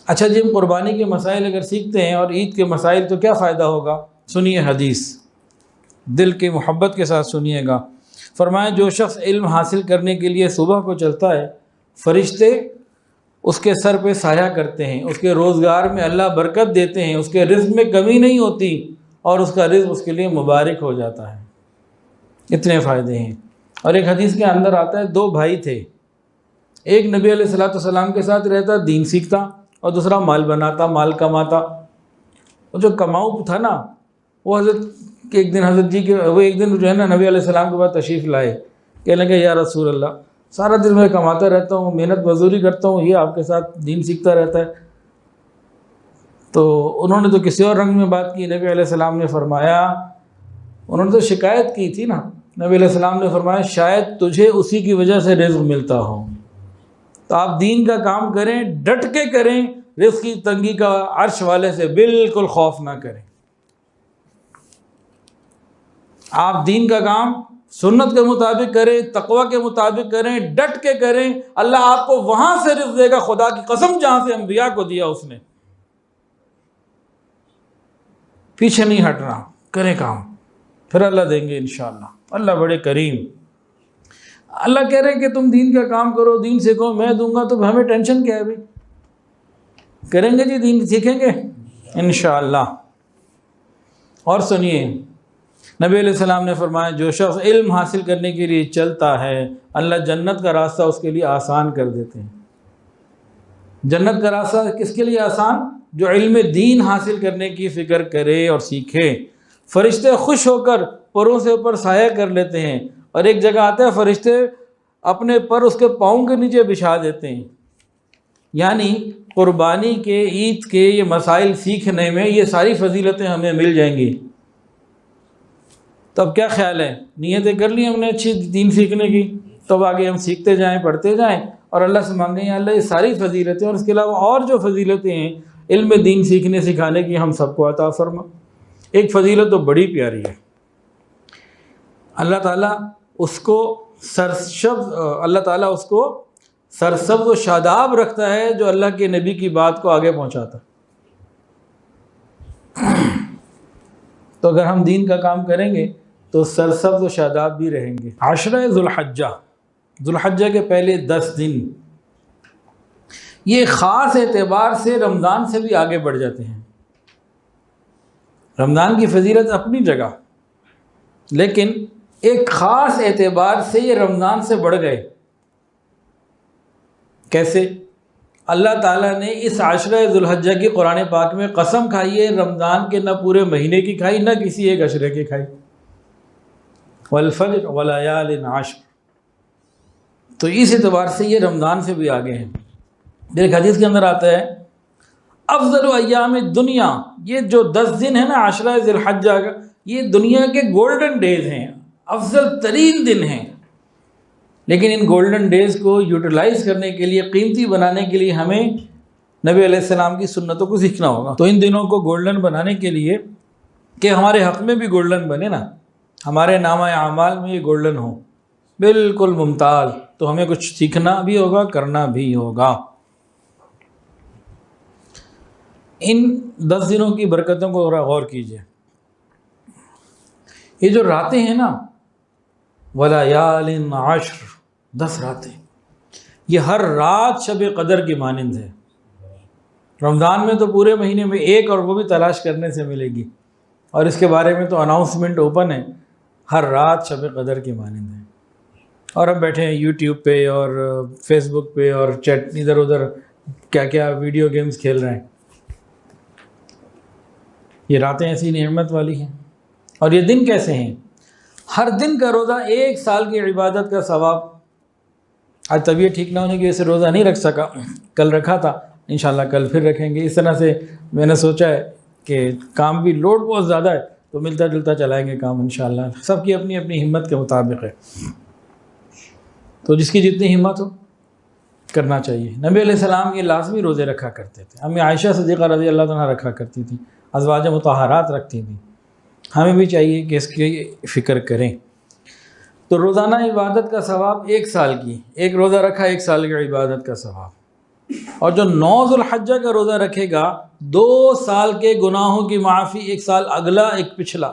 اچھا جی، ہم قربانی کے مسائل اگر سیکھتے ہیں اور عید کے مسائل تو کیا فائدہ ہوگا؟ سنیے حدیث، دل کی محبت کے ساتھ سنیے گا۔ فرمایا جو شخص علم حاصل کرنے کے لیے صبح کو چلتا ہے، فرشتے اس کے سر پہ سایہ کرتے ہیں، اس کے روزگار میں اللہ برکت دیتے ہیں، اس کے رزق میں کمی نہیں ہوتی اور اس کا رزق اس کے لیے مبارک ہو جاتا ہے۔ اتنے فائدے ہیں۔ اور ایک حدیث کے اندر آتا ہے، دو بھائی تھے، ایک نبی علیہ السلام کے ساتھ رہتا، دین سیکھتا، اور دوسرا مال بناتا، مال کماتا۔ وہ جو کماؤ تھا نا، وہ ایک دن جو ہے نا نبی علیہ السلام کے بعد تشریف لائے، کہنے لگے یا رسول اللہ، سارا دن میں کماتا رہتا ہوں، محنت مزدوری کرتا ہوں، یہ آپ کے ساتھ دین سیکھتا رہتا ہے۔ تو انہوں نے تو کسی اور رنگ میں بات کی۔ نبی علیہ السلام نے فرمایا، انہوں نے تو شکایت کی تھی نا، نبی علیہ السلام نے فرمایا شاید تجھے اسی کی وجہ سے رزق ملتا ہو، تو آپ دین کا کام کریں، ڈٹ کے کریں، رزق کی تنگی کا عرش والے سے بالکل خوف نہ کریں۔ آپ دین کا کام سنت کے مطابق کریں، تقوی کے مطابق کریں، ڈٹ کے کریں، اللہ آپ کو وہاں سے رزق دے گا، خدا کی قسم جہاں سے انبیاء کو دیا اس نے۔ پیچھے نہیں ہٹنا، کریں کام، پھر اللہ دیں گے انشاءاللہ۔ اللہ بڑے کریم۔ اللہ کہہ رہے ہیں کہ تم دین کا کام کرو، دین سیکھو، میں دوں گا، تو ہمیں ٹینشن کیا ہے بھائی؟ کریں گے جی، دین سیکھیں گے انشاءاللہ۔ اور سنیے، نبی علیہ السلام نے فرمایا جو شخص علم حاصل کرنے کے لیے چلتا ہے، اللہ جنت کا راستہ اس کے لیے آسان کر دیتے ہیں۔ جنت کا راستہ کس کے لیے آسان؟ جو علم دین حاصل کرنے کی فکر کرے اور سیکھے۔ فرشتے خوش ہو کر پروں سے اوپر سایہ کر لیتے ہیں، اور ایک جگہ آتا ہے فرشتے اپنے پر اس کے پاؤں کے نیچے بچھا دیتے ہیں۔ یعنی قربانی کے، عید کے یہ مسائل سیکھنے میں یہ ساری فضیلتیں ہمیں مل جائیں گی۔ تو اب کیا خیال ہے؟ نیتیں کر لی ہم نے اچھی دین سیکھنے کی، تب آگے ہم سیکھتے جائیں، پڑھتے جائیں، اور اللہ سے مانگیں یا اللہ یہ ساری فضیلتیں اور اس کے علاوہ اور جو فضیلتیں ہیں علم دین سیکھنے سکھانے کی، ہم سب کو عطا فرما۔ ایک فضیلت تو بڑی پیاری ہے، اللہ تعالیٰ اس کو سرسبز و شاداب رکھتا ہے جو اللہ کے نبی کی بات کو آگے پہنچاتا۔ تو اگر ہم دین کا کام کریں گے تو سرسبز و شاداب بھی رہیں گے۔ عشرہ ذوالحجہ کے پہلے 10 دن یہ خاص اعتبار سے رمضان سے بھی آگے بڑھ جاتے ہیں۔ رمضان کی فضیلت اپنی جگہ، لیکن ایک خاص اعتبار سے یہ رمضان سے بڑھ گئے۔ کیسے؟ اللہ تعالیٰ نے اس عشرہ ذوالحجہ کی قرآن پاک میں قسم کھائی ہے، رمضان کے نہ پورے مہینے کی کھائی، نہ کسی ایک عشرے کی کھائی۔ والفجر ولیال عشر، تو اس اعتبار سے یہ رمضان سے بھی آگے ہیں۔ ایک حدیث کے اندر آتا ہے افضل ایام دنیا، یہ جو 10 دن ہیں نا عشرہ ذوالحجہ کا، یہ دنیا کے گولڈن ڈیز ہیں، افضل ترین دن ہیں۔ لیکن ان گولڈن ڈیز کو یوٹیلائز کرنے کے لیے، قیمتی بنانے کے لیے ہمیں نبی علیہ السلام کی سنتوں کو سیکھنا ہوگا۔ تو ان دنوں کو گولڈن بنانے کے لیے کہ ہمارے حق میں بھی گولڈن بنے نا، ہمارے نامہ اعمال میں یہ گولڈن ہو، بالکل ممتاز، تو ہمیں کچھ سیکھنا بھی ہوگا، کرنا بھی ہوگا۔ ان 10 دنوں کی برکتوں کو غور کیجئے۔ یہ جو راتیں ہیں نا، ولیال عشر، 10 راتیں، یہ ہر رات شب قدر کی مانند ہے۔ رمضان میں تو پورے مہینے میں ایک، اور وہ بھی تلاش کرنے سے ملے گی، اور اس کے بارے میں تو اناؤنسمنٹ اوپن ہے، ہر رات شب قدر کی مانند ہے۔ اور ہم بیٹھے ہیں یوٹیوب پہ اور فیس بک پہ اور چیٹ، ادھر ادھر کیا کیا ویڈیو گیمز کھیل رہے ہیں۔ یہ راتیں ایسی نعمت والی ہیں، اور یہ دن کیسے ہیں؟ ہر دن کا روزہ 1 سال کی عبادت کا ثواب۔ آج طبیعت ٹھیک نہ ہونے کی وجہ سے روزہ نہیں رکھ سکا، کل رکھا تھا، انشاءاللہ کل پھر رکھیں گے۔ اس طرح سے میں نے سوچا ہے کہ کام بھی لوڈ بہت زیادہ ہے، تو ملتا جلتا چلائیں گے کام انشاءاللہ، سب کی اپنی اپنی ہمت کے مطابق ہے، تو جس کی جتنی ہمت ہو کرنا چاہیے۔ نبی علیہ السلام یہ لازمی روزے رکھا کرتے تھے، امی عائشہ صدیقہ رضی اللہ عنہا رکھا کرتی تھی، ازواج مطہرات رکھتی تھیں، ہمیں بھی چاہیے کہ اس کی فکر کریں۔ تو روزانہ عبادت کا ثواب 1 سال کی، ایک روزہ رکھا 1 سال کی عبادت کا ثواب۔ اور جو 9 ذوالحجہ کا روزہ رکھے گا 2 سال کے گناہوں کی معافی، 1 سال اگلا ایک پچھلا۔